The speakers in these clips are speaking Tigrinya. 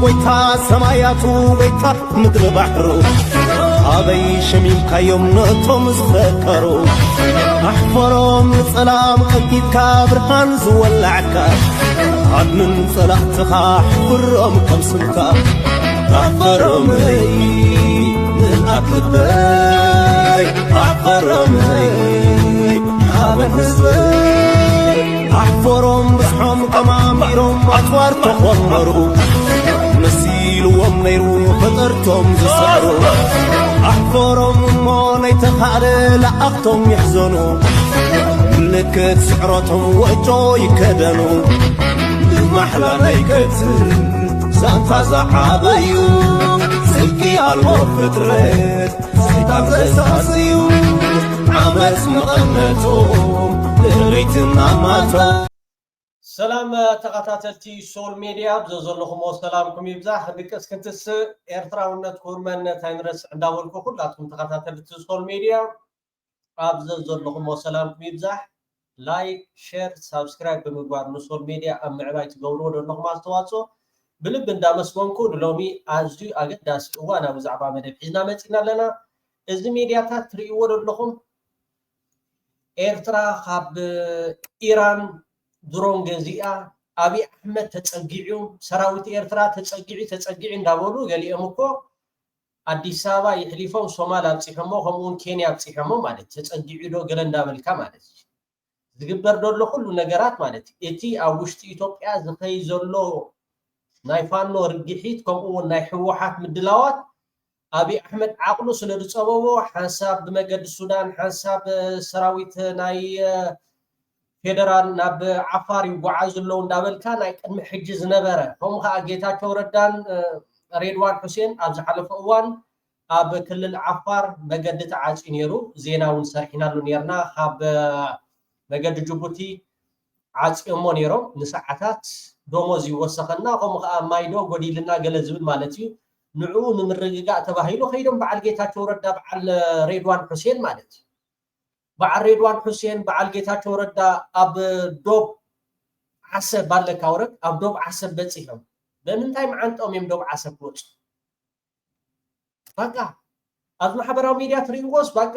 ጎይታ ሰማያቱ ቤታ ምድሪ ባሕሩ ኣበይ ሸሚምካዮም ነቶም ዝፈከሩ ኣሕፈሮም ንጸላም ቀጊድካ ብርሃን ዝወላዕካ ዓድምን ጸላእትኻ ኣሕፍሮም ከም ስምካ ኣሕፈሮም ንኣክልበይ ኣሕፈሮም ሓበን ህዝበይ ኣሕፈሮም ብስሖም ቀማሚሮም ኣትዋር ተኾመሩ መሲልዎም ነይሩ ፈጠርቶም ዝሰሩ ኣሕፈሮም እሞ ናይተኻእለ ለኣኽቶም ይሕዘኑ ምልክት ስዕሮቶም ወጮ ይከደኑ ማሕላ ናይከት ዛንታ ዝዓበዩ ጽልቂ ኣልቦ ፍጥረት ሰይጣን ዘሳስዩ ዓመፅ መቐነቶም ልዕሊትና ማቶም ሰላም ተኸታተልቲ ሶል ሚዲያ ብዘለኹም ሰላምኩም ይብዛሕ ንቀስ ክንትስ ኤርትራውነት ኩርመነት ኣይንረስ እንዳወልኩ ኩላትኩም ተኸታተልቲ ሶል ሚዲያ ኣብዘለኹም ሰላምኩም ይብዛሕ ላይክ ሼር ሳብስክራይብ ብምግባር ንሶል ሚዲያ ኣብ ምዕባይ ትገብርዎ ዘለኹም ኣስተዋፅኦ ብልብ እንዳመስገንኩ ንሎሚ ኣዝዩ ኣገዳሲ እዋናዊ ዛዕባ መደብ ሒዝና መፂና ኣለና እዚ ሚድያታት ትርእይዎ ዘለኹም ኤርትራ ካብ ኢራን ድሮን ገዚኣ አብይ አሕመድ ተጸጊዑ ሰራዊት ኤርትራ ተጸጊዑ እንዳበሉ ገሊኦም እኮ አዲስ አበባ ይሕሊፎም ሶማል አብጽሕሞ ከምኡን ኬንያ አብጽሕሞ ማለት ተጸጊዑ ዶ ገለ እንዳበልካ ማለት ዝግበር ደሎ ሁሉ ነገራት ማለት እቲ ኣብ ውሽጢ ኢትዮጵያ ዝኸይ ዘሎ ናይ ፋኖ ርግሒት ከምኡን ናይ ሕወሓት ምድላዋት አብይ አሕመድ ዓቅሉ ስለዝጸበቦ ሓንሳብ ብመገዲ ሱዳን ሓንሳብ ሰራዊት ናይ ፌደራል ናብ ዓፋር ይጓዓዝ ለው እንዳበልካ ናይ ቅድሚ ሕጂ ዝነበረ ከምኡ ከዓ ጌታቸው ረዳን ሬድዋን ሁሴን ኣብ ዝሓለፈ እዋን ኣብ ክልል ዓፋር መገዲ ተዓጺ ነይሩ ዜናውን ሰርሒናሉ ነርና ካብ መገዲ ጅቡቲ ዓጺሞ ነይሮም ንሰዓታት ደሞዝ ይወሰኸና ከምኡ ከዓ ማይዶ ጎዲልና ገለ ዝብል ማለት እዩ ንዑ ንምርግጋእ ተባሂሉ ከይዶም በዓል ጌታቸው ረዳ በዓል ሬድዋን ሁሴን ማለት በዓል ሬድዋን ሁሴን በዓል ጌታቸው ረዳ ኣብ ዶብ ዓሰብ ባለካ ወረድ ኣብ ዶብ ዓሰብ በጽሕም በምንታይ መዓንጠኦም እዮም ዶብ ዓሰብ ወጽ በቃ ኣብ ማሕበራዊ ሚድያ ትሪእዎስ በቃ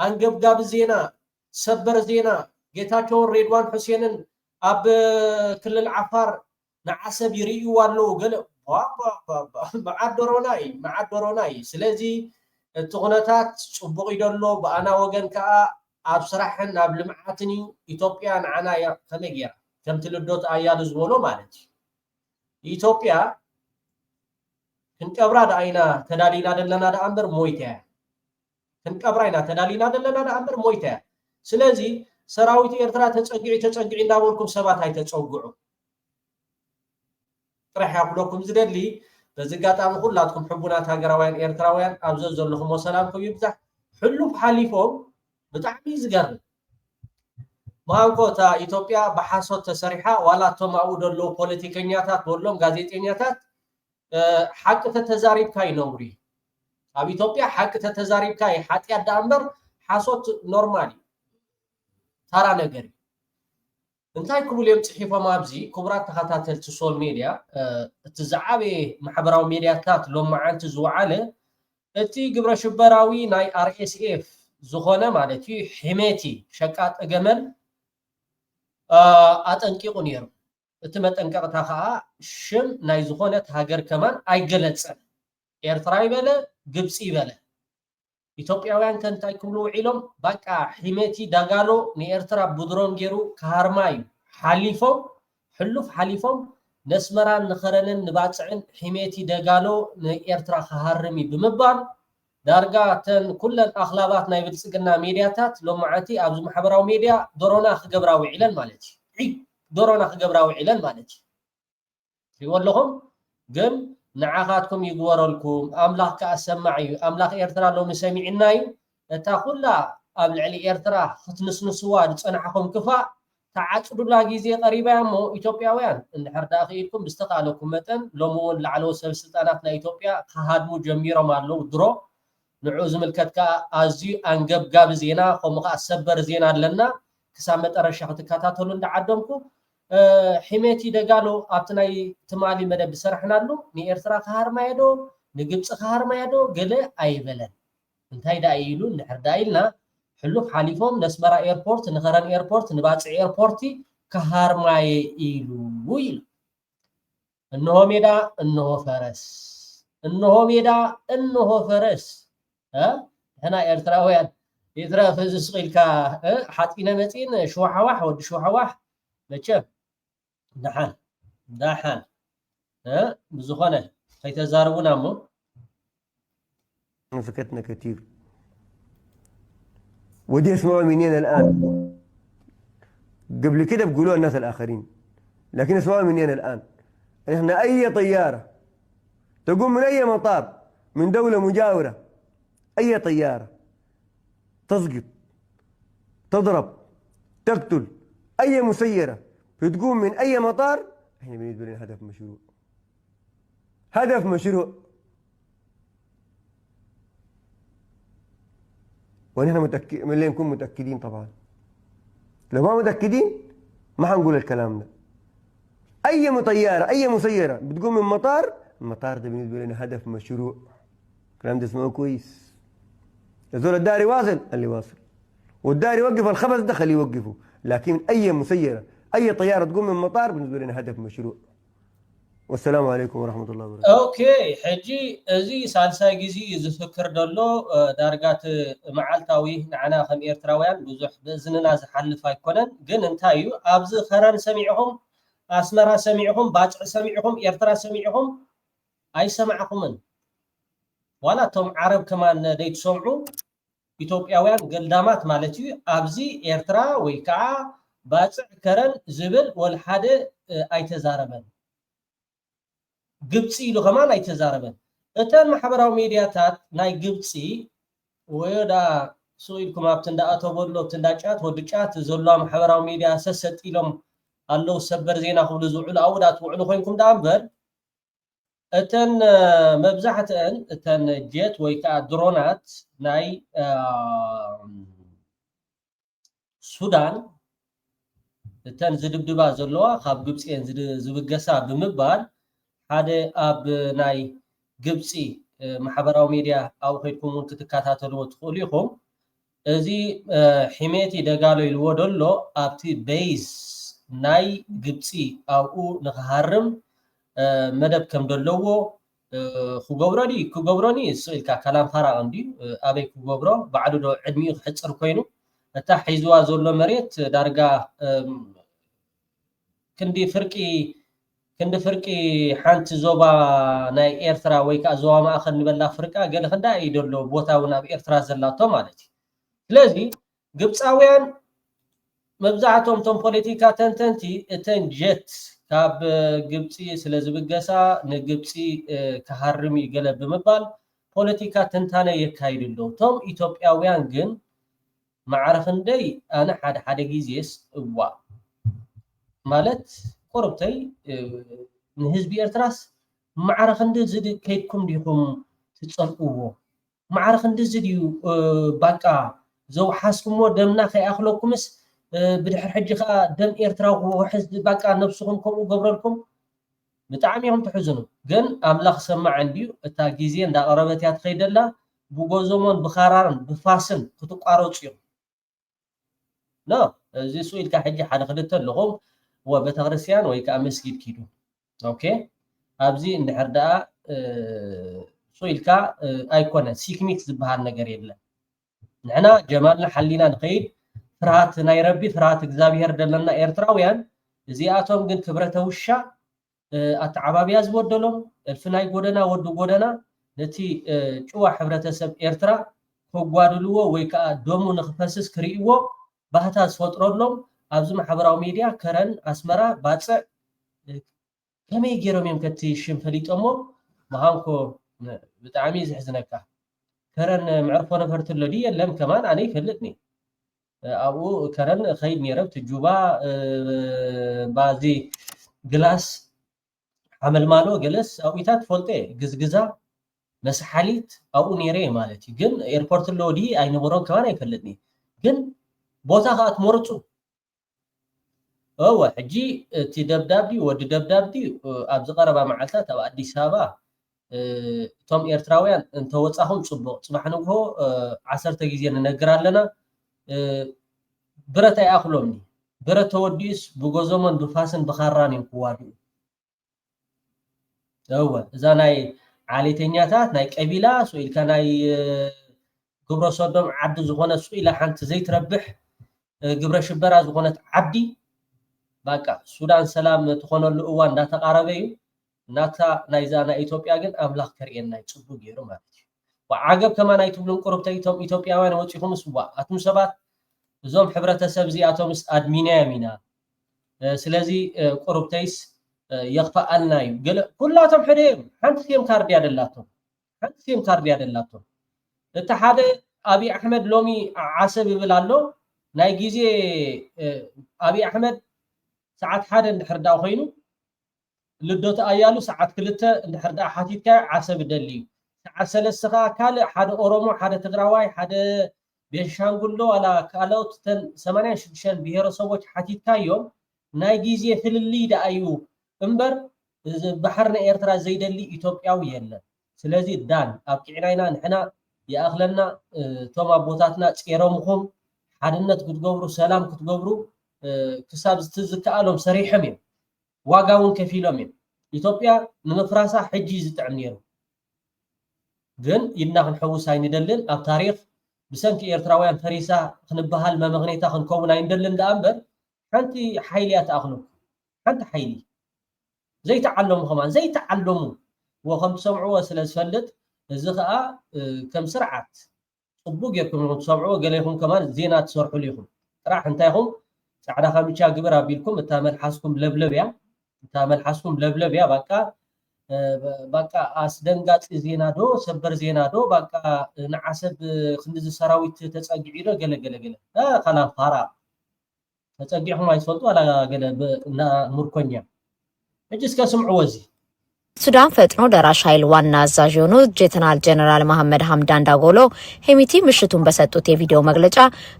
አንገብጋብ ዜና ሰበር ዜና ጌታቸው ሬድዋን ሁሴንን ኣብ ክልል ዓፋር ንዓሰብ ይርእዩ ኣለው ገለ መዓደሮናይ ስለዚ እቲ ኩነታት ጽቡቕ ይደሎ በኣና ወገን ከዓ ኣብ ስራሕን ኣብ ልምዓትን ኢትዮጵያ ንዓና ከመይ ጌራ ከምቲ ልዶት ኣያሉ ዝበሎ ማለት ኢትዮጵያ ክንቀብራ ዳይና ተዳሊና ደለና ዳ ኣምበር ሞይታ ክንቀብራ ኢና ተዳሊና ደለና ዳ ኣምበር ሞይታ ስለዚ ሰራዊት ኤርትራ ተጸጊዑ እንዳበልኩም ሰባት ኣይተጸግዑ ጥራሕ ያብለኩም ዝደሊ በዝጋጣሚ ሁላትኩም ሕቡናት ሃገራውያን ኤርትራውያን ኣብዘ ዘለኹም ሰላምኩም ይብዛሕ ሕሉፍ ሓሊፎም ብጣዕሚ ዝገርም ማንኮታ ኢትዮጵያ በሓሶት ተሰሪሓ ዋላቶም ኣብኡ ደለው ፖለቲከኛታት ወሎም ጋዜጠኛታት ሓቂ ተተዛሪብካ ይነብሩ ኣብ ኢትዮጵያ ሓቂ ተተዛሪብካ ሓጢያት ዳእምበር ሓሶት ኖርማሊ ታራ ነገር እንታይ ክቡል እዮም ጽሒፎም ኣብዚ ክቡራት ተኸታተልቲ ሶል ሚድያ እቲ ዝዓበ ማሕበራዊ ሚድያታት ሎማዓንቲ ዝወዓለ እቲ ግብረ ሽበራዊ ናይ RSF ዝኾነ ማለት እዩ ሕሜቲ ሸቃጥ ገመል ኣጠንቂቁ ነይሩ እቲ መጠንቀቕታ ከዓ ሽም ናይ ዝኾነት ሃገር ከማን ኣይገለጸን ኤርትራ ይበለ ግብጽ ይበለ ኢትዮጵያውያን ከንታይ ክብሉ ውዒሎም በቃ ሕሜቲ ዳጋሎ ንኤርትራ ቡድሮን ገይሩ ካሃርማይ ሓሊፎም ሕሉፍ ሓሊፎም ነስመራን ንኸረንን ንባጽዕን ሕሜቲ ደጋሎ ንኤርትራ ካሃርሚ ብምባል ዳርጋ ተን ኩለን ኣኽላባት ናይ ብልጽግና ሚድያታት ሎማዓንቲ ኣብዚ ማሕበራዊ ሚድያ ዶሮና ክገብራ ውዒለን ማለት እዩ ዶሮና ክገብራ ውዒለን ማለት እዩ ወለኹም ግን ንዓኻትኩም ይግበረልኩም ኣምላኽ ከዓ ሰማዕ እዩ ኣምላኽ ኤርትራ ሎሚ ሰሚዕና እዩ እታ ኩላ ኣብ ልዕሊ ኤርትራ ክትንስንስዋ ዝጸናሕኩም ክፋእ ተዓጽዱላ ግዜ ቀሪባ እሞ ኢትዮጵያውያን እንድሕር ዳኺልኩም ብዝተኻለኩም መጠን ሎሚ እውን ላዕለወ ሰበስልጣናት ናይ ኢትዮጵያ ክሃድሙ ጀሚሮም ኣለው ድሮ ንዑ ዝምልከትካ ኣዝዩ አንገብጋቢ ዜና ከምኡ ከዓ ሰበር ዜና ኣለና ክሳብ መጨረሻ ክትከታተሉ እንዳዓደምኩ حميتي دقالو أبتناي تمالي مدى بسرحنا له ني إرترا كهار ما يدو نجبس كهار ما يدو قلة أي بلد انتهي دا أيلو نحر دايلنا حلوك حاليفهم نسمرا إيربورت نغران إيربورت نباتس إيربورتي كهار ما يلو ويلو إنه ميدا إنه فرس إنه ميدا إنه فرس ها هنا إرتراويان إذا فز سقيل كا حاطينا متين شو حواح ود شو حواح متشاف دحان ها بزخانة فيتزاربون عمو سكتنا كثير ودي اسمعوا منين الآن قبل كده بيقولوها الناس الآخرين لكن اسمعوا منين الآن احنا أي طيارة تقوم من أي مطار من دولة مجاورة أي طيارة تسقط تضرب تقتل أي مسيرة بتقوم من أي مطار احنا بالنسبة لنا هدف مشروع ونحن اللي نكون متأكدين طبعا لو ما متأكدين ما حنقول الكلام ده أي طيارة أي مسيرة بتقوم من مطار المطار ده بالنسبة لنا هدف مشروع الكلام ده اسمه كويس الزول الداري واصل اللي واصل والداري يوقف الخبز ده خليه يوقفه لكن أي مسيرة أي طيارة تقوم من مطار بالنسبة لنا هدف مشروع والسلام عليكم ورحمة الله وبركاته. أوكي حجي زي سالسا جزي زفكر دلو درجات معالتاوي نعنا خم إيرتراويان بزح بزننا زحلف يكونن جن انتايو أبز خران سميعهم أسمرا سميعهم باجع سميعهم إيرترا سميعهم أي سمعهم ولا توم عرب كمان ديت سمعوا إثيوبياويان قلدامات مالتي أبزي إيرترا ويكا باجع كرن زبل والحد أي تزاربن ግብፂ ኢሉ ከማን ኣይተዛረበን እተን ማሕበራዊ ሚድያታት ናይ ግብፂ ወዳ ሶይልኩም ኣብቲ እንዳኣተወሎ ኣብቲ እንዳጫት ወድጫት ዘሎ ማሕበራዊ ሚድያ ሰሰጥ ኢሎም ኣለው ሰበር ዜና ክብሉ ዝውዕሉ ኣውዳት ውዕሉ ኮይንኩም ዳ እምበር እተን መብዛሕትአን እተን ጀት ወይ ከዓ ድሮናት ናይ ሱዳን እተን ዝድብድባ ዘለዋ ካብ ግብፂን ዝብገሳ ብምባል ሓደ ኣብ ናይ ግብፂ ማሕበራዊ ሚድያ ኣብ ከይድኩም ክትከታተልዎ ትኽእሉ ኢኹም እዚ ሕሜቲ ደጋሎ ኢልዎ ደሎ ኣብቲ ቤዝ ናይ ግብፂ ኣብኡ ንክሃርም መደብ ከም ደለዎ ክገብሮኒ ስኢልካ ካላም ፈራቕ እንዲ ኣበይ ክገብሮ ባዕሉ ዶ ዕድሚኡ ክሕፅር ኮይኑ እታ ሒዝዋ ዘሎ መሬት ዳርጋ ክንዲ ፍርቂ ሓንቲ ዞባ ናይ ኤርትራ ወይ ከዓ ዞባ ማእኸል ንበላ ፍርቃ ገለ ክንዳ እዩ ደሎ ቦታ እውን ኣብ ኤርትራ ዘላቶ ማለት እዩ ስለዚ ግብፃውያን መብዛሕቶም ቶም ፖለቲካ ተንተንቲ እተን ጀት ካብ ግብፂ ስለ ዝብገሳ ንግብፂ ክሃርም እዩ ገለ ብምባል ፖለቲካ ትንታነ የካይድሎ ቶም ኢትዮጵያውያን ግን ማዕረኽንደይ ኣነ ሓደ ጊዜስ እዋ ማለት ቆርብተይ ንህዝቢ ኤርትራስ ማዕረኽንዲ ዝድ ከይድኩም ዲኹም ትፀልእዎ ማዕረኽንዲ ዝድዩ ባቃ ዘውሓስኩሞ ደምና ከይኣኽለኩምስ ብድሕሪ ሕጂ ከዓ ደም ኤርትራ ውሕዝ ባቃ ነብስኹም ከምኡ ገብረልኩም ብጣዕሚ እዮም ትሕዝኑ ግን ኣምላኽ ሰማዕ እንድዩ እታ ግዜ እንዳቐረበት እያ ትኸይደላ ብጎዞሞን ብኻራርን ብፋስን ክትቋረፁ እዮም ኖ እዚ ስኢልካ ሕጂ ሓደ ክልተ ኣለኹም ወቤተክርስቲያን ወይ ከዓ መስጊድ ኪዱ ኦኬ ኣብዚ እንድሕር ደኣ ስኢልካ ኣይኮነ ሲክሚት ዝበሃል ነገር የለን ንሕና ጀማልና ሓሊና ንኸይድ ፍርሃት ናይ ረቢ ፍርሃት እግዚኣብሔር ደለና ኤርትራውያን እዚኣቶም ግን ክብረተ ውሻ ኣተዓባብያ ዝወደሎም እልፊ ናይ ጎደና ወዲ ጎደና ነቲ ጭዋ ሕብረተሰብ ኤርትራ ከጓድልዎ ወይ ከዓ ደሙ ንክፈስስ ክርእይዎ ባህታ ዝፈጥረሎም ኣብዚ ማሕበራዊ ሚድያ ከረን ኣስመራ ባፅዕ ከመይ ገይሮም እዮም ከቲ ሽም ፈሊጦሞ መሃንኮ ብጣዕሚ ዝሕዝነካ ከረን ምዕርፎ ነፈርቲ ኣሎ ድዩ የለም ከማን ኣነ ይፈልጥኒ ኣብኡ ከረን ከይድ ነይረ ትጁባ ባዚ ግላስ ሓመልማሎ ገለስ ኣብኡታት ፈልጤ ግዝግዛ መስሓሊት ኣብኡ ነይረ ማለት እዩ ግን ኤርፖርት ኣሎ ድዩ ኣይነበሮም ከማን ኣይፈልጥኒ ግን ቦታ ከዓ ትመርፁ هو حجي تي دبدابدي ودي دبدابدي ابز قربا معلتا تبع اديس ابا توم ايرتراويان انت وصاهم صبو صباح نغو 10 غيزي ننغر علينا برتا ياخلومني برتا وديس بغوزمن بفاسن بخران ينقوادو هو اذا ناي عاليتنياتات ناي قبيله سويل كناي ግብረ ሰዶም ዓዲ ዝኾነ ኢላ ሓንቲ ዘይትረብሕ ግብረ ሽበራ ዝኾነት ዓዲ በቃ ሱዳን ሰላም ትኾነሉ እዋን እንዳተቃረበ እዩ ናታ ናይዛ ናይ ኢትዮጵያ ግን ኣምላኽ ከርኤና ይጽቡ ገይሩ ማለት እዩ ወዓገብ ከማ ናይ ትብሉን ቁርብተይቶም ኢትዮጵያውያን ወጪኹም ስዋ ኣቱም ሰባት እዞም ሕብረተሰብ እዚኣቶምስ ኣድሚንያም ኢና ስለዚ ቁርብተይስ የኽፈአልና እዩ ገለ ኩላቶም ሕደዮም ሓንቲ ሴም ካርድ ያደላቶም እቲ ሓደ አብይ አሕመድ ሎሚ ዓሰብ ይብል ኣሎ ናይ ግዜ አብይ አሕመድ ሰዓት 1 እንድሕርዳ ኮይኑ ልዶት አያሉ ሰዓት 2 እንድሕርዳ ሓቲትካ ዓሰብ ደሊ ሰዓት 3 ካለ ሓደ ኦሮሞ ሓደ ትግራዋይ ሓደ ቤንሻንጉሎ አላ ካሎት 86 ብሄረሰቦች ሓቲትካዮም ናይ ግዜ ፍልሊ ዳአዩ እምበር ባሕርና ኤርትራ ዘይደሊ ኢትዮጵያዊ የለን ስለዚ ዳን ኣብ ቂዕናይና ንሕና يأخلنا توما بوتاتنا تيرمهم حدنت كتقبروا سلام كتقبروا كساب تزكالهم صريحة مين واقعون كفيلهم مين إثيوبيا نمفراسا حجي زتعنيرو جن يدنا نحوس هاي ندلن أب تاريخ بسنك إيرتراويان فريسا خنبها المغنيتا خنكونا يندلن دا أمبر حنتي حيليات أخلو حنت حيلي زي تعلموا كمان زي تعلموا وخم تسمعوا وسلس فلت زخا كم سرعات صبوق يكم تسمعوا قال لكم كمان زينات تصرحوا لكم راح انتهيهم سعدا خميشا قبرا بيلكم تامل حاسكم لبلبيا بقى اسدنغات زينادو سبر زينادو بقى نعسب خندز سراويت تصقعيرو قال خلاص فارا تصقعهم ايسولطوا على قال مركونيا اجس كسمعوا وزي ሱዳን ፈጥኖ ደራሽ ኃይል ዋና አዛዥ የሆኑት ጄኔራል ጀነራል መሐመድ ሐምዳን ዳጎሎ ሄሚቲ ምሽቱን በሰጡት የቪዲዮ መግለጫ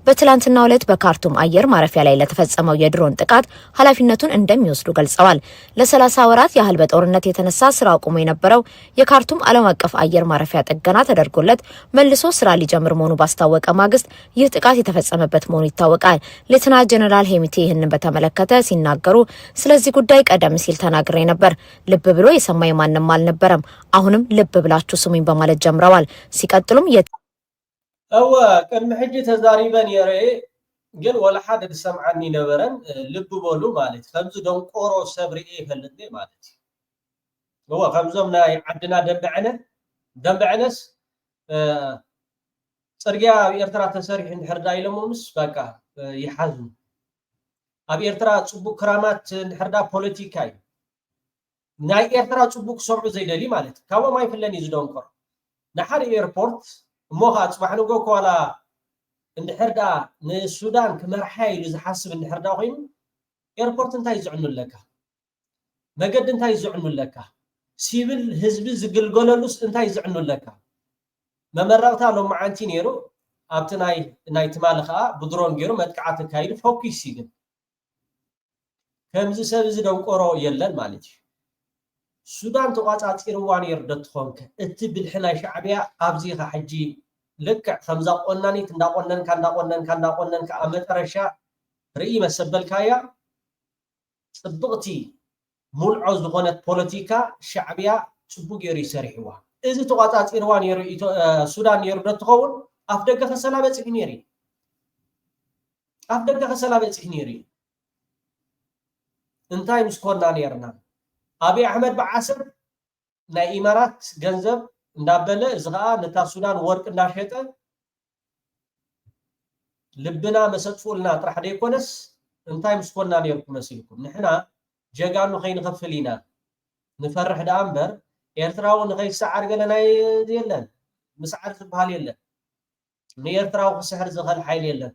በትላንትናው ዕለት በካርቱም አየር ማረፊያ ላይ ለተፈጸመው የድሮን ጥቃት ኃላፊነቱን እንደሚወስዱ ገልጸዋል። ለ30 ወራት ያህል በጦርነት የተነሳ ስራ አቁሞ የነበረው የካርቱም ዓለም አቀፍ አየር ማረፊያ ጥገና ተደርጎለት መልሶ ስራ ሊጀምር መሆኑ ባስታወቀ ማግስት ይህ ጥቃት የተፈጸመበት መሆኑ ይታወቃል። ሌተናንት ጀነራል ሄሚቲ ይህንን በተመለከተ ሲናገሩ ስለዚህ ጉዳይ ቀደም ሲል ተናግሬ ነበር። ልብ ብሎ የሰማ ማንም አልነበረም። አሁንም ልብ ብላችሁ ስሙኝ በማለት ጀምረዋል። ሲቀጥሉም ቅድሚ ሕጂ ተዛሪበን የረ ግን ወላ ሓደ ሰምዓኒ ነበረን ልብ በሉ ማለት ከምዚ ደንቆሮ ሰብሪኤ ይፈልጥ ማለት هو ከምዞም ናይ ዓድና ደንበዕነስ ጽርግያ ኤርትራ ተሰሪሕ እንድሕርዳ ኢሎምስ በቃ ይሓዙ ኣብ ኤርትራ ጽቡቅ ክራማት እንድሕርዳ ፖለቲካ እዩ ናይ ኤርትራ ጽቡቅ ሰምዑ ዘይደሊ ማለት ካብኦም ኣይፍለን እዩ ዝደንቆር ንሓደ ኤርፖርት እሞኻ ጽባሕ ንጎ ኮላ እንድሕርዳ ንሱዳን ክመርሓ ኢሉ ዝሓስብ እንድሕርዳ ኮይኑ ኤርፖርት እንታይ ይዝዕኑለካ መገዲ እንታይ ይዝዕኑለካ ሲቪል ህዝቢ ዝግልገለሉስ እንታይ ይዝዕኑለካ መመረቕታ ሎማዓንቲ ነይሩ ኣብቲ ናይ ትማል ከዓ ብድሮን ገይሩ መጥቃዕቲ ካይዱ ፎኪስ ይግን ከምዚ ሰብ ዝደንቆሮ የለን ማለት እዩ ሱዳን ተቋጻጽርዋ ነይሩ ደትኾንከ እቲ ብልሕናይ ሻዕብያ ኣብዚኻ ሕጂ ልክዕ ከምዛ ቆናኒት እንዳቆነንካ ኣብ መጨረሻ ርኢ መሰበልካያ ጽብቕቲ ሙልዖ ዝኾነት ፖለቲካ ሻዕብያ ጽቡቅ ገይሩ ይሰሪሕዋ እዚ ተቋጻጽርዋ ነይሩ ሱዳን ነይሩ ደትኸውን ኣፍ ደገ ከሰላ በጽሕ ነይሩ እንታይ ምስኮና ነይርና አብይ አሕመድ በዓሰብ ናይ ኢማራት ገንዘብ እንዳበለ ዝኻ ነታ ሱዳን ወርቅ እንዳሸጠ ልብና መሰጽኡልና ጥራሕ ደይኮነስ እንታይ ምስኮና ነይርኩ መስልኩም ንሕና ጀጋኑ ኸይንኸፍል ኢና ንፈርሕ ዳ እምበር ኤርትራው ንኸይሰዓር ገለ ናይ የለን ምስዓር ዝበሃል የለን ንኤርትራው ክስሕር ዝኽእል ሓይል የለን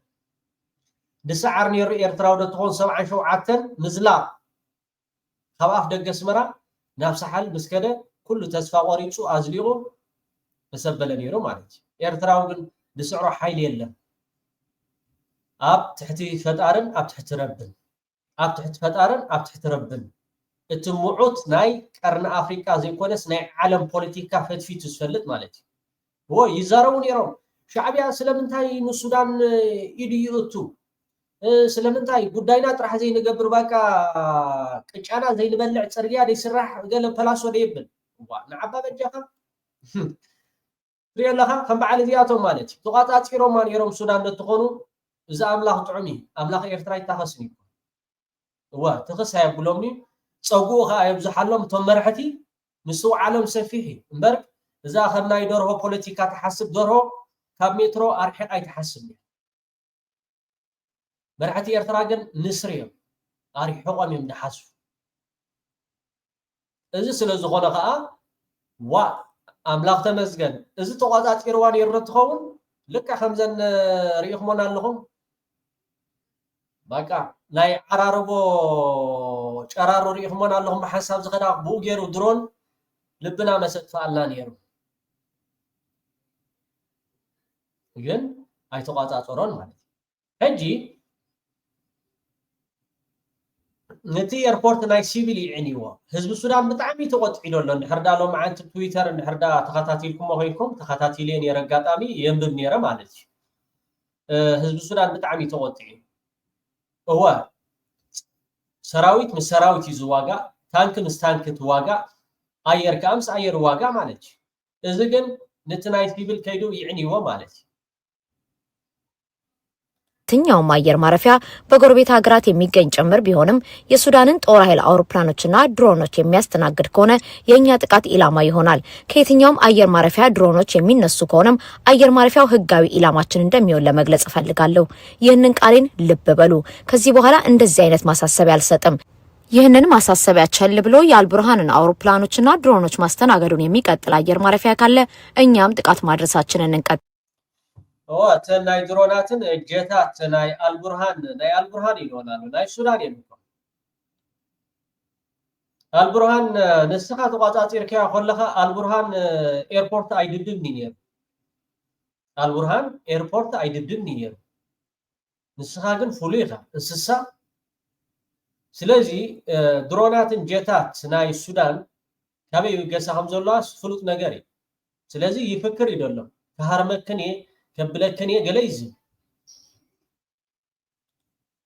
ድሰዓር ነይሩ ኤርትራው ደትኾን 77 ምዝላቕ ካብ ኣፍ ደገ ስመራ ናብ ሳሓል ምስከደ ኩሉ ተስፋ ቆሪጹ ኣዝሊቑ ተሰበለ ነይሩ ማለት እዩ ኤርትራው ግን ድስዕሮ ሓይል የለን ኣብ ትሕቲ ፈጣርን ኣብ ትሕቲ ረብን ኣብ ትሕቲ ፈጣርን ኣብ ትሕቲ ረብን እቲ ሙዑት ናይ ቀርኒ ኣፍሪካ ዘይኮነስ ናይ ዓለም ፖለቲካ ፈትፊቱ ዝፈልጥ ማለት እዩ ይዛረቡ ነይሮም ሻዕብያ ስለምንታይ ንሱዳን ኢዱ ይእቱ ስለምንታይ ጉዳይና ጥራሕ ዘይንገብር ባቃ ቅጫና ዘይንበልዕ ፅርግያ ዘይስራሕ ገለ ፐላሶ ደይብል ንዓባ በጃኻ ሪአለኻ ከም በዓል እዚኣቶም ማለት እዩ ተቋፃፂሮማ ነይሮም ሱዳን እንትኾኑ እዚ ኣምላኽ ጥዑም እዩ ኣምላኽ ኤርትራ ይታኸስን እዩ ትኽስ ኣየብሎምኒ ፀጉኡ ከዓ የብዝሓሎም እቶም መራሕቲ ንሱ ዓለም ሰፊሕ እዩ እምበር እዛ ከም ናይ ደርሆ ፖለቲካ ተሓስብ ደርሆ ካብ ሜትሮ ኣርሒቕ ኣይተሓስብ መራሕቲ ኤርትራ ግን ንስር እዮም ኣርሒቖም እዮም ዝሓስቡ እዚ ስለ ዝኾነ ከዓ ኣምላኽ ተመስገን እዚ ተቋፃፂርዋ ነይሩ ትኸውን ልካ ከምዘን ሪኢኹሞና ኣለኹም ባቃ ናይ ዓራርቦ ጨራሮ ሪኢኹሞና ኣለኹም ብሓሳብ ዝኸዳ ብኡ ገይሩ ድሮን ልብና መሰጥፋኣልና ነይሩ ግን ኣይተቋፃፀሮን ማለት ሕጂ ነቲ ኤርፖርት ናይ ሲቪል ይዕንይዎ ህዝቢ ሱዳን ብጣዕሚ ተቆጥዒሉ ኣሎ እንድሕር ዳ ሎም ዓንቲ ትዊተር እንድሕር ዳ ተኸታቲልኩሞ ኮይንኩም ተኸታቲለ ነይረ ኣጋጣሚ የንብብ ነይረ ማለት እዩ ህዝቢ ሱዳን ብጣዕሚ ተቆጥዒ ሰራዊት ምስ ሰራዊት እዩ ዝዋጋእ ታንክ ምስ ታንክ ትዋጋእ ኣየር ከዓ ምስ ኣየር ዋጋእ ማለት እዩ እዚ ግን ነቲ ናይ ሲቪል ከይዱ ይዕንይዎ ማለት እዩ የትኛውም አየር ማረፊያ በጎረቤት ሀገራት የሚገኝ ጭምር ቢሆንም የሱዳንን ጦር ኃይል አውሮፕላኖችና ድሮኖች የሚያስተናግድ ከሆነ የኛ ጥቃት ኢላማ ይሆናል። ከየትኛውም አየር ማረፊያ ድሮኖች የሚነሱ ከሆነም አየር ማረፊያው ህጋዊ ኢላማችን እንደሚሆን ለመግለጽ ፈልጋለሁ። ይህንን ቃሌን ልብ በሉ። ከዚህ በኋላ እንደዚህ አይነት ማሳሰቢያ አልሰጥም። ይህንን ማሳሰቢያ ቸል ብሎ የአልቡርሃንን አውሮፕላኖችና ድሮኖች ማስተናገዱን የሚቀጥል አየር ማረፊያ ካለ እኛም ጥቃት ማድረሳችንን እንቀጥል። ናይ ድሮናትን ጀታት ናይ አልቡርሃን ይሆናሉ ናይ ሱዳን የሚቆ አልቡርሃን ንስኻ ተቋጻጽርካ ኮለኻ አልቡርሃን ኤርፖርት አይድድም ነይሩ አልቡርሃን ኤርፖርት አይድድም ነይሩ ንስኻ ግን ፍሉይኻ እንስሳ ስለዚህ ድሮናትን ጀታት ናይ ሱዳን ካበይ ገሳኸም ዘለዋ ፍሉጥ ነገር እዩ ስለዚህ ይፍክር ይደሎ ከሃርመክኔ ከብለከኔ ገለይዝ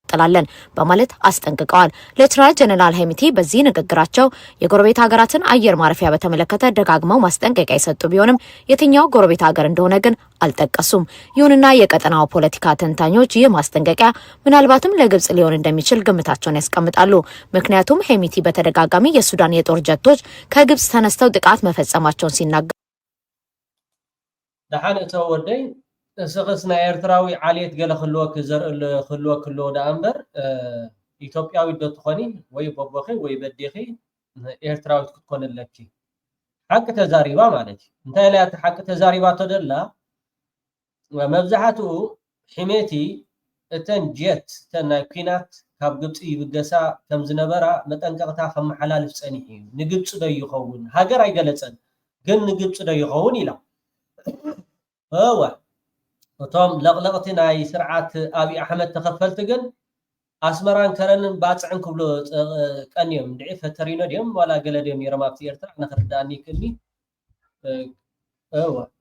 ጥላለን በማለት አስጠንቅቀዋል። ሌተናል ጀነራል ሄሚቲ በዚህ ንግግራቸው የጎረቤት ሀገራትን አየር ማረፊያ በተመለከተ ደጋግመው ማስጠንቀቂያ የሰጡ ቢሆንም የትኛው ጎረቤት ሀገር እንደሆነ ግን አልጠቀሱም። ይሁንና የቀጠናው ፖለቲካ ተንታኞች ይህ ማስጠንቀቂያ ምናልባትም ለግብጽ ሊሆን እንደሚችል ግምታቸውን ያስቀምጣሉ። ምክንያቱም ሄሚቲ በተደጋጋሚ የሱዳን የጦር ጀቶች ከግብጽ ተነስተው ጥቃት መፈጸማቸውን ሲናገሩ ደሓን ተወደይ ስኽስና ኤርትራዊ ዓሌት ገለ ክልወክ ዘርኢ ክልወክ ክልዎ ዳ እምበር ኢትዮጵያዊ ዶ ትኾኒ ወይ ቦቦኺ ወይ በዴኺ ኤርትራዊት ክትኮንለኪ ሓቂ ተዛሪባ ማለት እዩ እንታይ ላይ ሓቂ ተዛሪባቶ ደላ መብዛሕትኡ ሕሜቲ እተን ጀት እተን ናይ ኩናት ካብ ግብፂ ይብገሳ ከም ዝነበራ መጠንቀቕታ ከመሓላልፍ ፀኒሕ እዩ ንግብፂ ዶ ይኸውን ሃገር ኣይገለፀን ግን ንግብፂ ዶ ይኸውን ኢላ እቶም ለቕለቕቲ ናይ ስርዓት አብይ አሕመድ ተኸፈልቲ ግን አስመራን ከረንን ባፅዕን ክብሎ ቀንዮም እንድዒ ፈተሪኖ ድዮም ዋላ ገለ ድዮም ነይሮም ኣብቲ ኤርትራ ንኽርዳእኒ ይክእልኒ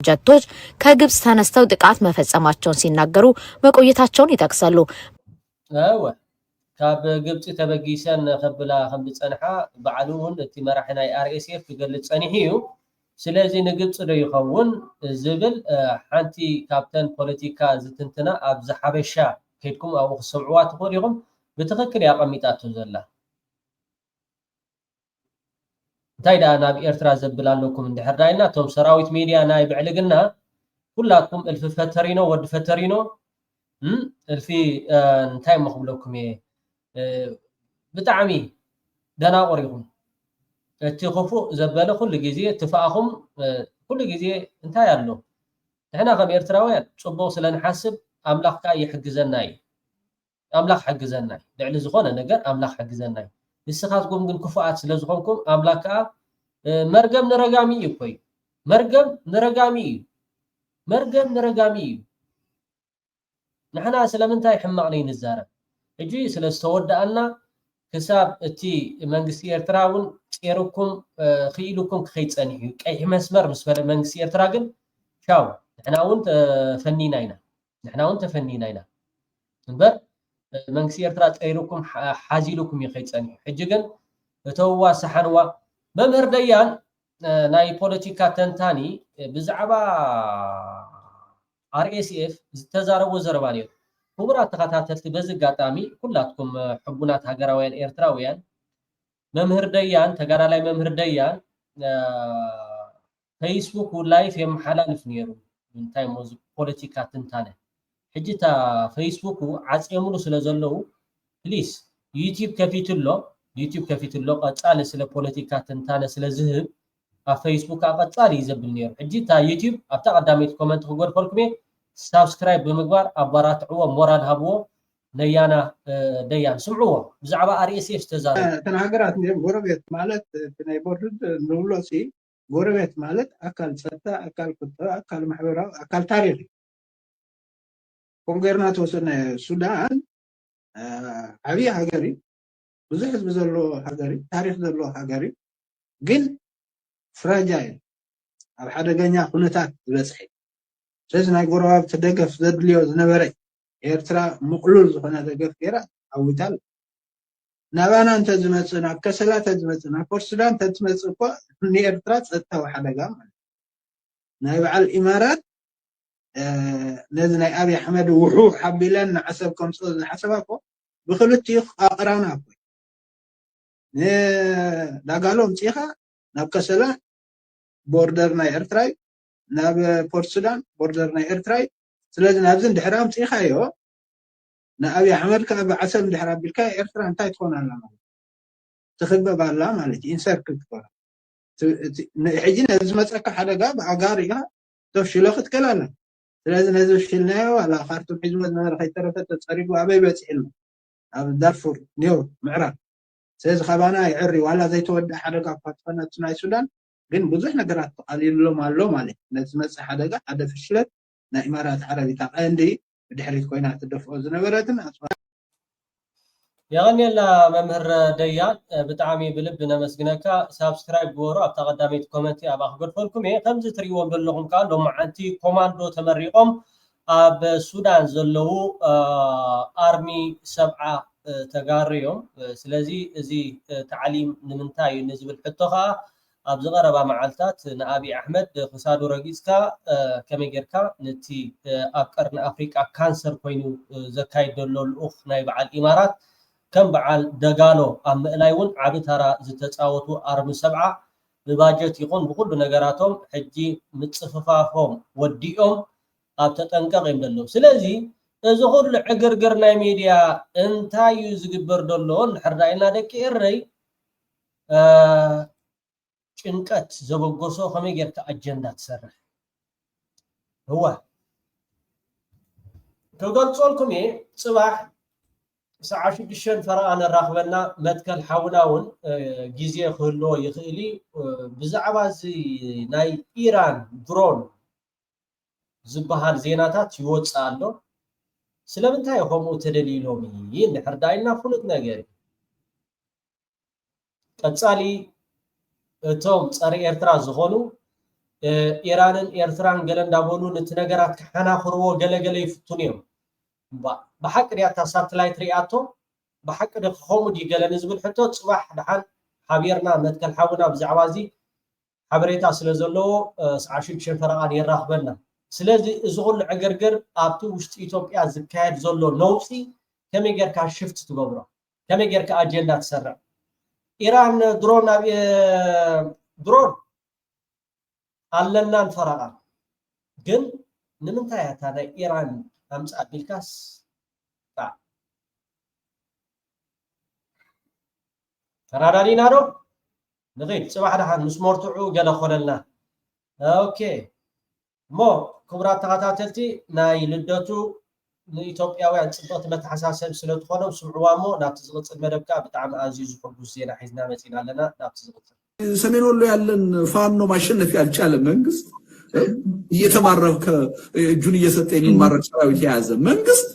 ጀቶች ከግብጽ ተነስተው ጥቃት መፈጸማቸውን ሲናገሩ መቆየታቸውን ይጠቅሳሉ። ካብ ግብፂ ተበጊሰን ከብላ ከም ዝፀንሓ በዓሉውን እቲ መራሒ ናይ አርኤስኤፍ ክገልፅ ፀኒሑ እዩ ስለዚህ ንግብጽ ዶ ይኸውን ዝብል ሓንቲ ካፕተን ፖለቲካ ዝትንትና ኣብ ዝሓበሻ ከድኩም ኣብኡ ክሰምዕዋ ትኽእሉ ኢኹም ብትኽክል ያቐሚጣቶ ዘላ እንታይ ደኣ ናብ ኤርትራ ዘብል ኣለኩም እንድሕር ዳይና እቶም ሰራዊት ሚድያ ናይ ብዕልግና ኩላትኩም እልፊ ፈተሪኖ ወዲ ፈተሪኖ እልፊ እንታይ መኽብለኩም እየ ብጣዕሚ ደናቑር ኢኹም እቲ ክፉእ ዘበለ ኩሉ ግዜ ትፋኣኹም ኩሉ ግዜ እንታይ ኣሎ ንሕና ከም ኤርትራውያን ፅቡቕ ስለንሓስብ ኣምላኽ ከዓ ይሕግዘና እዩ ኣምላኽ ሕግዘና እዩ ልዕሊ ዝኾነ ነገር ኣምላኽ ሕግዘና እዩ ንስኻትኩም ግን ክፉኣት ስለ ዝኾንኩም ኣምላኽ ከዓ መርገም ንረጋሚ እዩ እኮ እዩ መርገም ንረጋሚ እዩ መርገም ንረጋሚ እዩ ንሕና ስለምንታይ ሕማቕ ነይ ንዛረብ ሕጂ ስለ ዝተወዳእና كساب تي منجسي إرتراون تيركم خيلكم خيتساني كي مسمر مسمر منجسي إرتراجن شاو نحنا وانت فنيناينا نحنا وانت فنيناينا نبر منجسي إرترا تيركم حازيلكم يخيتساني حجيجن توا سحنوا ممر ديان ناي بوليتيكا تنتاني بزعبا RSF تزاربو زربانيو كبرات تخاتاتلتي بزقاطامي كلاتكم حبونات هاجراويان إيرتراويان ممهر ديان تقرا لاي ممهر ديان فيسبوك ولايف يم حلال فنيرو من تايم موز بوليتيكا تنتانه حجتا فيسبوك عصيملو سلازلو بليز يوتيوب كفيتلو قصال سلا بوليتيكا تنتانه سلازهب فيسبوك قصال يزبل نير حجتا يوتيوب ابتا قداميت كومنت خغور فولكمي سبسكرايب بمقبار أبارات عوا مورال هبو نيانا ديان سمعوه بزعبا RSF تزارب تناغرات نيم غوربيت مالت تناي بورد نولوسي غوربيت مالت أكل ستا أكل كتا أكل محورا أكل تاريخ كونغيرنا توسن السودان عبي هاجري بزحز بزلو هاجري تاريخ زلو هاجري جن فراجايل أو حدا جنيا كنتات بسحي سيزنا غوراب تدقف زدليو زنبري إيرترا مقلول زخنا دقف كيرا أو تال نبانا أنت زمتنا كسلا تزمتنا فورسودان تزمتنا إيرترا تتوا حدا قام نايب على الإمارات نزنا أبي أحمد وحوح حبيلان حسبكم صوت حسبكم بخلتي أقرانا أبوي دقالهم تيخا نبكسلا بوردرنا إيرتراي ناب بورسودان بوردرنا إيرتراي سلازم نابزن دحرام تيخايو نا أبي أحمد كأب عسل دحرام بالكا إيرترا انتاي تكون على مالي تخبب على مالتي إنسار كتكورا حجينا زمتك حدا قاب عقاريها تفشلو خد كلالا سلازم نزو شلنايو على خارتو حزمة نار خي ترفت تصريق وعبي بتحلم أب دارفور نيو معران سيز خبانا يعري ولا زي تودع حدا قاب فاتفنا تناي السودان ግን ብዙሕ ነገራት ተቃሊሎም ኣሎ ማለት ነዚ መጽ ሓደጋ ሓደ ፍሽለት ናይ ኢማራት ዓረቢታ ቀንዲ ድሕሪት ኮይና ትደፍኦ ዝነበረትን يغني ممهر ديان بتعامي بلب نمسجنك سبسكرايب بورو ابتا قداميت كومنتي ابا خبر فولكم خمس تريوم دلهم كان دو معنتي كوماندو تمريقهم اب السودان زلو ارمي 7 تغاريوم سلازي ازي تعليم نمنتاي نزبل حتوها ابز غربا معلتات نابي احمد خسادو رقيسكا كميغيركا نتي ابقرن افريقيا كانسر كوينو زكاي دلو الاخ نايب على الامارات كم بعل دغالو ام لايون عبترا زتصاوتو ارم 7 بباجت يكون بكل نغراتهم حجي متصففافهم وديهم اب تطنقق يمدلو سلازي اذا كل عغرغرنا ميديا انتاي يزغبر دلو حرداينا دكيري ጭንቀት ዘበጎሶ ከመገርታ አጀንዳ ተሰራ هو ተገልጾልኩም ጽባህ ሰዓት 6 ፈራአነ راخبنا መትከል ሓውናውን ጊዜ ክህሎ ይኽእሊ ብዛዕባ እዚ ናይ ኢራን ድሮን ዝበሃል ዜናታት ይወጽ ኣሎ ስለምንታይ ሆሞ ተደሊሎም ይን ሕርዳይና ፍሉጥ ነገር ቀጻሊ እቶም ጸረ ኤርትራ ዝኾኑ ኢራንን ኤርትራን ገለ እንዳበሉ ነቲ ነገራት ከሓናኽርዎ ገለገለ ይፍቱን እዮም بحق رياتا ساتلايت رياتو بحق دخوم دي قال نزبل حتى صباح دحان حبيرنا متكل حاونا بزعوازي حبريتا سلازلو 10 شفران يراخبنا سلازي زغل عقرقر ابتو وشت ايتوبيا زكايد زلو نوصي كمي غير كا شيفت تغبرو كمي غير كا اجندا تسرع ايران درون علنا نفرقا ግን ንምንታይ ያታ ኢራን أمس أبيلكاس فراداني نارو نغيد صباح دحان مسمورتعو قال خللنا اوكي مو كبرات تغاتاتلتي ناي لدتو لإثيوبياوያን ጽንጦት መተሐሳሰብ ስለተኾነው ስምዕዋሞ ናብቲ ዝቕጽል መደብካ ብጣዕሚ ኣዝዩ ዝፈጉስ ዜና ሒዝና መጺና ኣለና ናብቲ ዝቕጽል ሰሜን ወሎ ያለን ፋኖ ማሸነፍ ያልቻለ መንግስት እየተማረከ እጁን እየሰጠ የሚማረክ ሰራዊት የያዘ መንግስት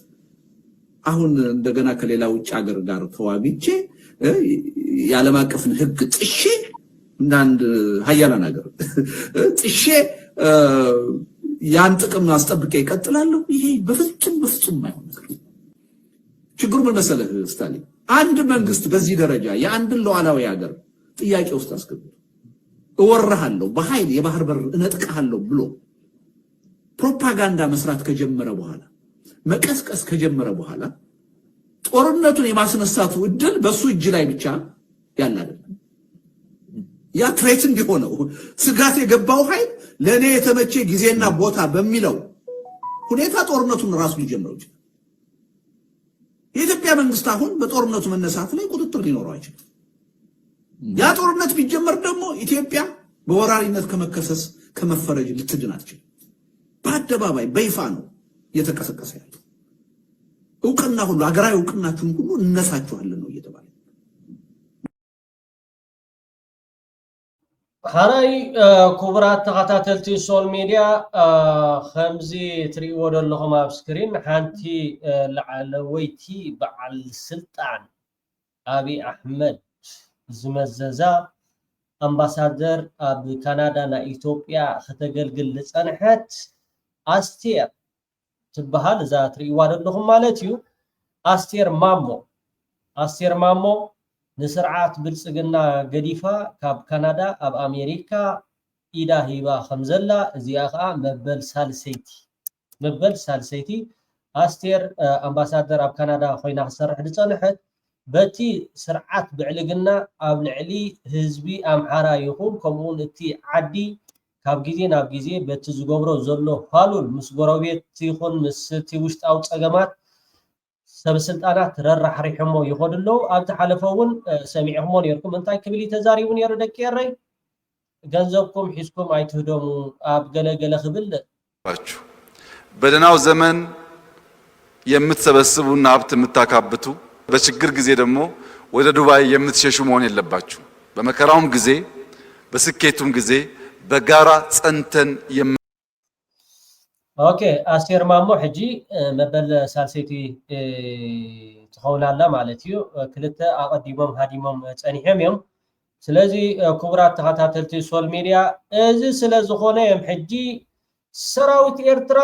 አሁን እንደገና ከሌላ ውጭ ሀገር ጋር ተዋግቼ የዓለም አቀፍን ህግ ጥሼ እንዳንድ ሀያላን ሀገር ጥሼ ያን ጥቅም አስጠብቄ ይቀጥላለሁ። ይሄ በፍጹም አይሆን። ችግሩ ምን መሰለህ ስታሊን፣ አንድ መንግስት በዚህ ደረጃ የአንድን ሉዓላዊ ሀገር ጥያቄ ውስጥ አስገብቶ እወርሃለሁ በኃይል የባህር በር እነጥቅሃለሁ ብሎ ፕሮፓጋንዳ መስራት ከጀመረ በኋላ መቀስቀስ ከጀመረ በኋላ ጦርነቱን የማስነሳቱ እድል በሱ እጅ ላይ ብቻ ያለ አይደለም። ያ ትሬት እንዲሆነው ስጋት የገባው ኃይል ለኔ የተመቸ ጊዜና ቦታ በሚለው ሁኔታ ጦርነቱን ራሱ ሊጀምረው ይችላል። የኢትዮጵያ መንግስት አሁን በጦርነቱ መነሳት ላይ ቁጥጥር ሊኖረው አይችልም። ያ ጦርነት ቢጀመር ደግሞ ኢትዮጵያ በወራሪነት ከመከሰስ ከመፈረጅ ልትድን አትችልም። በአደባባይ በይፋ ነው እየተቀሰቀሰ ያለው። እውቅና ሁሉ አገራዊ እውቅናችሁን ሁሉ እነሳችኋለን ነው እየተባለ ሃራይ ክቡራት ተኸታተልቲ ሶል ሚድያ ከምዚ ትሪእዎ ዘለኹም ኣብ ስክሪን ሓንቲ ላዕለወይቲ በዓል ስልጣን ኣብይ ኣሕመድ ዝመዘዛ ኣምባሳደር ኣብ ካናዳ ናይ ኢትዮጵያ ከተገልግል ዝፀንሐት ኣስቴር ትበሃል። እዛ ትሪእዋ ዘለኹም ማለት እዩ ኣስቴር ማሞ ንስርዓት ብልፅግና ገዲፋ ካብ ካናዳ ኣብ ኣሜሪካ ኢዳ ሂባ ከም ዘላ እዚኣ ከዓ መበል ሳልሰይቲ ኣስቴር ኣምባሳደር ኣብ ካናዳ ኮይና ክሰርሕ ዝፀንሐት በቲ ስርዓት ብዕልግና ኣብ ልዕሊ ህዝቢ ኣምሓራ ይኹን ከምኡውን እቲ ዓዲ ካብ ግዜ ናብ ግዜ በቲ ዝገብሮ ዘሎ ፋሉል ምስ ጎረቤት ይኹን ምስ እቲ ውሽጣዊ ፀገማት ሰበስልጣናት ረራሕሪሖሞ ይኸዱ ኣለዉ። ኣብቲ ሓለፈ እውን ሰሚዕኹሞ ነርኩም እንታይ ክብል ተዛሪቡ ነይሩ ደቂ የረይ ገንዘብኩም ሒዝኩም ኣይትህደሙ ኣብ ገለገለ ክብል በደህናው ዘመን የምትሰበስቡና ሀብት የምታካብቱ በችግር ጊዜ ደግሞ ወደ ዱባይ የምትሸሹ መሆን የለባችሁ። በመከራውም ጊዜ በስኬቱም ጊዜ በጋራ ጸንተን ኦኬ ኣስቴር ማሞ ሕጂ መበል ሳልሰይቲ ትኸውናላ ማለት እዩ። ክልተ ኣቐዲሞም ሃዲሞም ፀኒሖም እዮም። ስለዚ ክቡራት ተኸታተልቲ ሶል ሚድያ እዚ ስለ ዝኾነ እዮም ሕጂ ሰራዊት ኤርትራ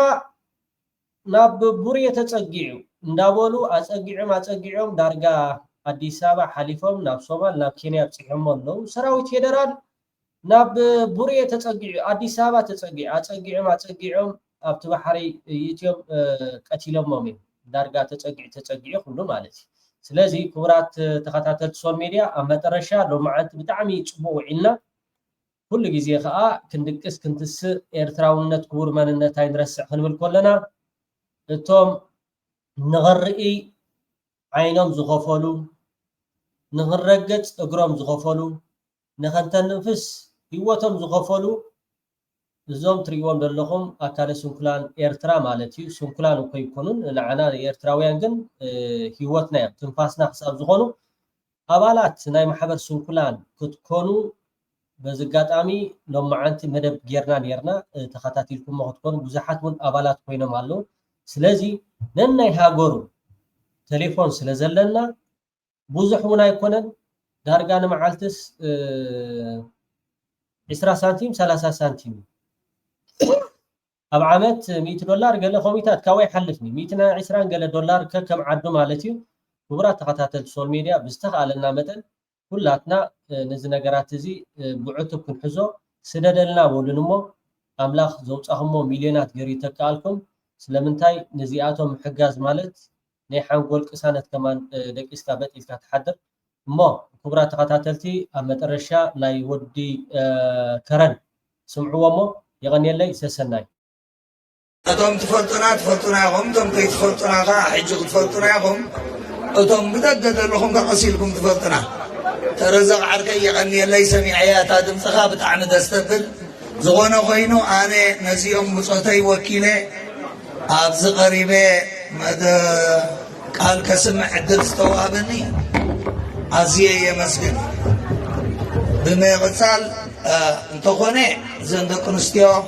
ናብ ቡርየ ተፀጊዑ እንዳበሉ ኣፀጊዖም ዳርጋ ኣዲስ ኣበባ ሓሊፎም ናብ ሶማል ናብ ኬንያ ኣብፅሖም ኣለዉ። ሰራዊት ፌደራል ናብ ቡርየ ተፀጊዑ ኣዲስ ኣበባ ተፀጊዑ ኣፀጊዖም ኣብቲ ባሕሪ ይእትዮም ቀቲሎሞም እዮም። ዳርጋ ተፀጊዑ ኩሉ ማለት እዩ። ስለዚ ክቡራት ተኸታተልቲ ሶል ሚድያ ኣብ መጨረሻ ሎማዓንቲ ብጣዕሚ ፅቡቅ ውዒልና ኩሉ ግዜ ከዓ ክንድቅስ ክንትስእ ኤርትራውነት ክቡር መንነት ኣይንረስዕ ክንብል ከለና እቶም ንኽርኢ ዓይኖም ዝኸፈሉ ንኽንረገፅ እግሮም ዝኸፈሉ ንኸንተንፍስ ህይወቶም ዝኸፈሉ እዞም ትሪእዎም ዘለኹም ኣካለ ስንኩላን ኤርትራ ማለት እዩ። ስንኩላን እኮ ይኮኑን ንዓና ኤርትራውያን ግን ህይወትና እዮም ትንፋስና ክሳብ ዝኾኑ ኣባላት ናይ ማሕበር ስንኩላን ክትኮኑ በዚ ኣጋጣሚ ሎማዓንቲ መደብ ጌርና ነርና ተኸታቲልኩም ክትኮኑ ብዙሓት እውን ኣባላት ኮይኖም ኣለዉ። ስለዚ ነናይ ሃገሩ ቴሌፎን ስለ ዘለና ብዙሕ እውን ኣይኮነን ዳርጋ ንመዓልትስ 20 ሳንቲም 30 ሳንቲም ኣብ ዓመት $100 ገለ ኮሚታት ካወይ ሓልፍኒ $120 ገለ ዶላር ከም ዓዱ ማለት እዩ። ክቡራት ተኸታተልቲ ሶል ሚድያ ብዝተኻኣለና መጠን ኩላትና ነዚ ነገራት እዚ ብዕቱብ ክንሕዞ ስደደልና በሉን እሞ ኣምላኽ ዘውፃኹሞ ሚልዮናት ገይሩ ይተካኣልኩም። ስለምንታይ ነዚኣቶም ምሕጋዝ ማለት ናይ ሓንጎል ቅሳነት ከማን ደቂስካ በጢልካ ትሓድር እሞ ክቡራት ተኸታተልቲ ኣብ መጨረሻ ናይ ወዲ ከረን ስምዕዎሞ يغني سسناي أتوم تفلتنا يقوم توم تفلتنا حج تفلتنا يقوم أتوم بدد لهم كقصيلكم تفلتنا ترزق عركي يغني ليس معيات هذا سخابة عن دستفل زغنا غينو أنا نزيهم بصوتي وكيله أبز قريبة مدى قال كسمع عدل استوابني عزيه يا مسكين بما يغسل انتخوني زندق نستيو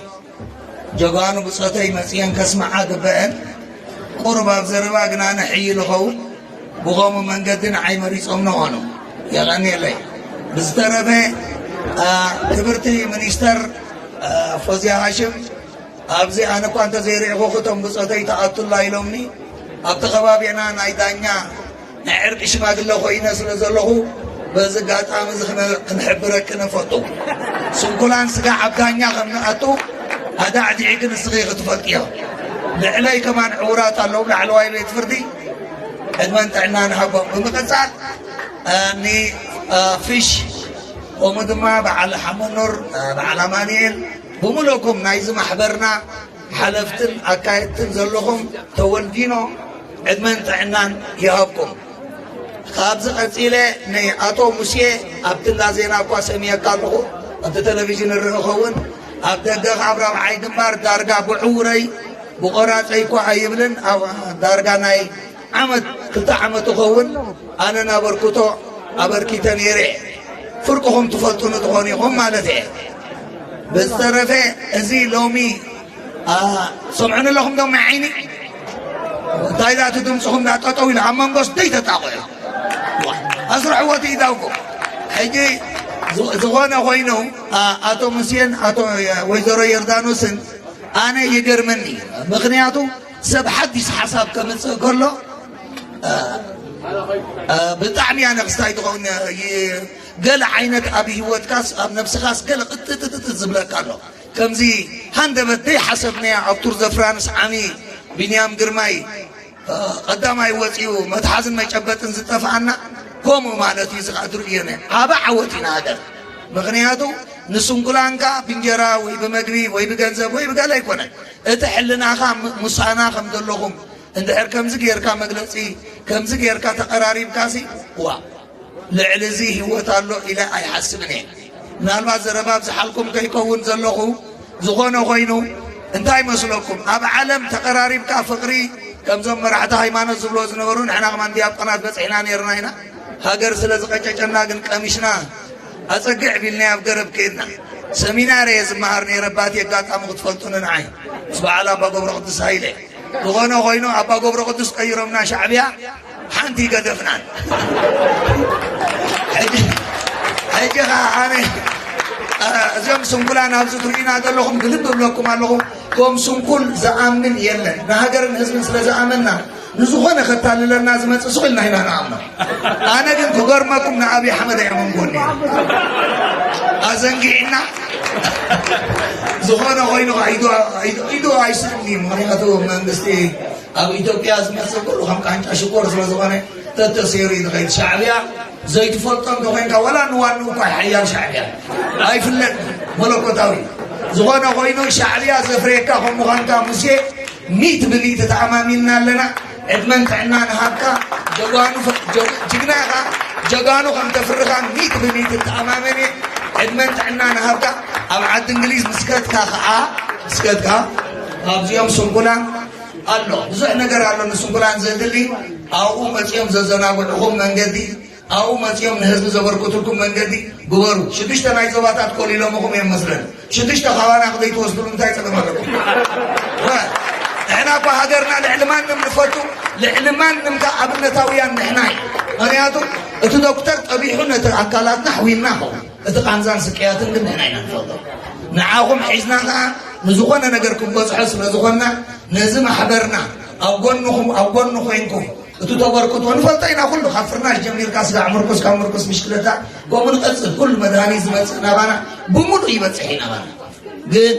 جوانو بصوتي مسيان كسمع عقبان قربا بزربا قنا نحيي لخو بغوم من قدن عي مريس أمنا وانو يغني لي بزترفه كبرتي منيستر فوزيا هاشم أبزي أنا كنت زيري أخوتهم بصوتي تعطل الله يلومني أبتخبابينا نايدانيا نعرق شماق الله خوينا سلزله بزقات آمز نحبرك نفطو سنكولان سقا عبدانيا خمناتو هذا عديق نسغيغ تفكيها لعلي كمان عورات الله لعلواي بيت فردي ادمان تعنا نحبهم بمقصال اني فيش ومدما بعل حمنور بعل مانيل بملوكم نايز محبرنا حلفتن اكايتن زلهم تولدينو ادمان تعنا يهبكم خابز قصيله ني اتو موسى عبدالله زينا قاسميه قالو انت تلفزيون الرخون عبدالله ابراهيم عيدمار دارغا بعوري بقراصي كو ايبلن او دارغا ناي عمد كلتا عمد تخون انا نبركتو ابركيتن يري فرقهم تفلطون تخونيهم مالتي بالصرفه ازي لومي سمعنا لهم دوم عيني دايدا تدمصهم لا تطوي العمام بس ديتا تاقويا أسرع وقتي داوكم حجي زغانا خوينو أتو مسين أتو ويزورو يردانوسن أنا يقرمني مغنياتو سب حديث حساب كمس كله بطعمي أنا قصتي تقول قال عينك أبي واتكاس أب نفس خاص قال تزبلك كله كم زي هندبت دي حسبني عبتور زفرانس عمي بنيام قرماي قدامي وصيو متحزن ما يشبتن زطفعنا كومو مالتي يزقادر ينه ابا عوتينا هذا مغنياتو نسنقلانكا بنجرا وي بمغري وي بغنزب وي بغلا يكون اتحلنا خام مصانا خم دلهم عند اركم زغيركا مغلصي كم زغيركا تقراريب كاسي وا لعلزي هوتالو الى اي حسبني نالما زرباب زحلكم كيكون زلخو زغونو خوينو انتاي مسلوكم اب عالم تقراريب كا فقري كم زم مرحت هايمانوت زبلو زنبرو نحنا كمان دياب قنات بصحنا نيرنا هاجر سلازقچچنا ግን ቀሚሽና አጸግዕ ቢልና ያብገረብ ከይና ሰሚናር የዝማር ነረባት የጋጣሙ ትፈልጡን ናይ ስባዓላ አባ ገብረ ቅዱስ ኃይሌ ዝኾነ ኮይኑ አባ ገብረ ቅዱስ ቀይሮምና ሻዕቢያ ሓንቲ ገደፍናን ሕጂኻ ኣነ እዞም ስንኩላን ኣብዚ ትርኢና ዘለኹም ግልብ ብለኩም ኣለኹም ከም ስንኩል ዝኣምን የለን ንሃገርን ህዝብን ስለ ዝኣመንና نزخنا ختال لنا زمت سخلنا هنا نعمنا أنا كنت قرمكم نأبي حمد يا منقولي أزنقعنا زخنا غينو عيدو عيسرني مرياتو من دستي أو إثيوبيا زمت سكولو هم كانت أشكور زمانه تتسيري غير شعبيا زيت فلطن دوين ولا نوانو كاي حيار شعبيا هاي فلت ملوكوتاوي زخنا غينو شعبيا زفريكا هم غانكا موسى ميت بميت تعمامينا لنا ادمنت عنا نهابكا جوانو خم تفرخا ميت بميت التعمامني ادمنت عنا نهابكا ابعد انجليز مسكتكا خاء مسكتكا ابزيوم سنقلان الله بزح نقر الله نسنقلان زدلي او متيوم ززنا ودخم من قدي او متيوم نهزم زبركتلكم من قدي قبرو شدشتا ناي زباتات كولي لومكم يم مثلا شدشتا خوانا قضيت وصلوا انتاي تقمالكم احنا كو هاجرنا العلمان نمفتو العلمان نمكا ابنتاويان نحناي مرياتو اتو دكتور طبيعنا اكلات نحويناهم اتقانزان سقياتن ግን نحنا نفضل نعاهم حيزنا نزغنا نغركم بصحس نزغنا نزم حبرنا او غنكم وينكم اتو تبركت ونفلطينا كل خفرناش جميل كاس عمركوس كامركوس مشكلتا قومن قصد كل مدانيز مصنا بانا بمودو يبصحينا بانا ግን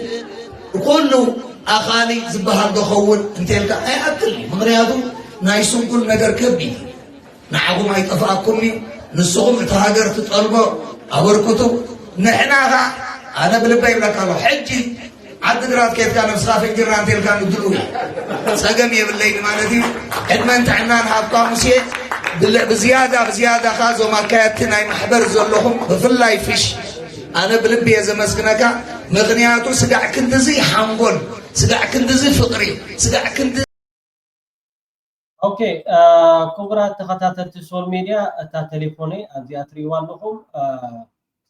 كله أخالي زبهار دخول انتلك أي أكل مغرياتو نايسون كل نجار كبي نعقوم أي تفاقمي نسقوم تهاجر تطلبه أوركتو نحناها أنا بلبي لك الله حجي عد درات كيف كان مسافر جيران تلك كانوا دلوي سقمي بالليل مالتي ادمنت عنان هابقا مسي بزيادة خازو ما كاتنا محبر زلهم بفلاي فيش أنا بلبي إذا مسكنك مغنياتو سقع كنت زي حنقول سقع كنت زي فقري سقع كنت اوكي كبرات تخطات السوشيال ميديا تا تليفوني انزي اتريوان لكم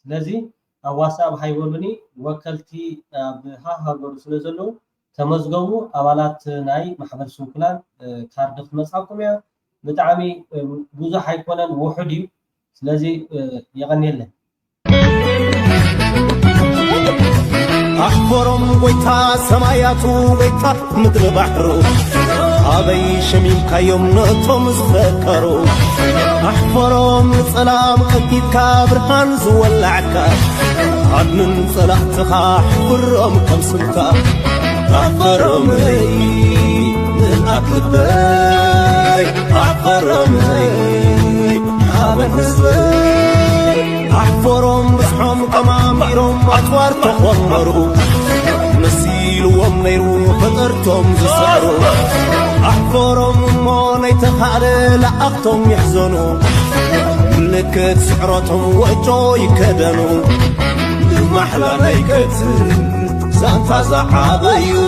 لذي واتساب هايولني وكلتي بها هاغور سلازلو تمزغبو ابالات ناي محمد سوكلان كارد خمصاكم يا بتعامي بوزا هايكونن وحدي ስለዚህ يغنيله أحفرهم ويتا سماياتو ويتا مدر بحرو أبي شميم كيوم نطم زفكرو أحفرهم سلام كتيب كابرهان زولعكا عدن صلاحتها أحفرهم كم سلكا أحفرهم هي من أكل باي أحفرهم هي حابن هزبي أحفرهم بصحهم كماميرهم أطوار تخومروا نسيلوا منيروا فطرتهم زسروا أحفرهم موني تخالي لأختهم يحزنوا لكت سعرتهم وجو يكدنوا محلى نيكت سانتا زعابيو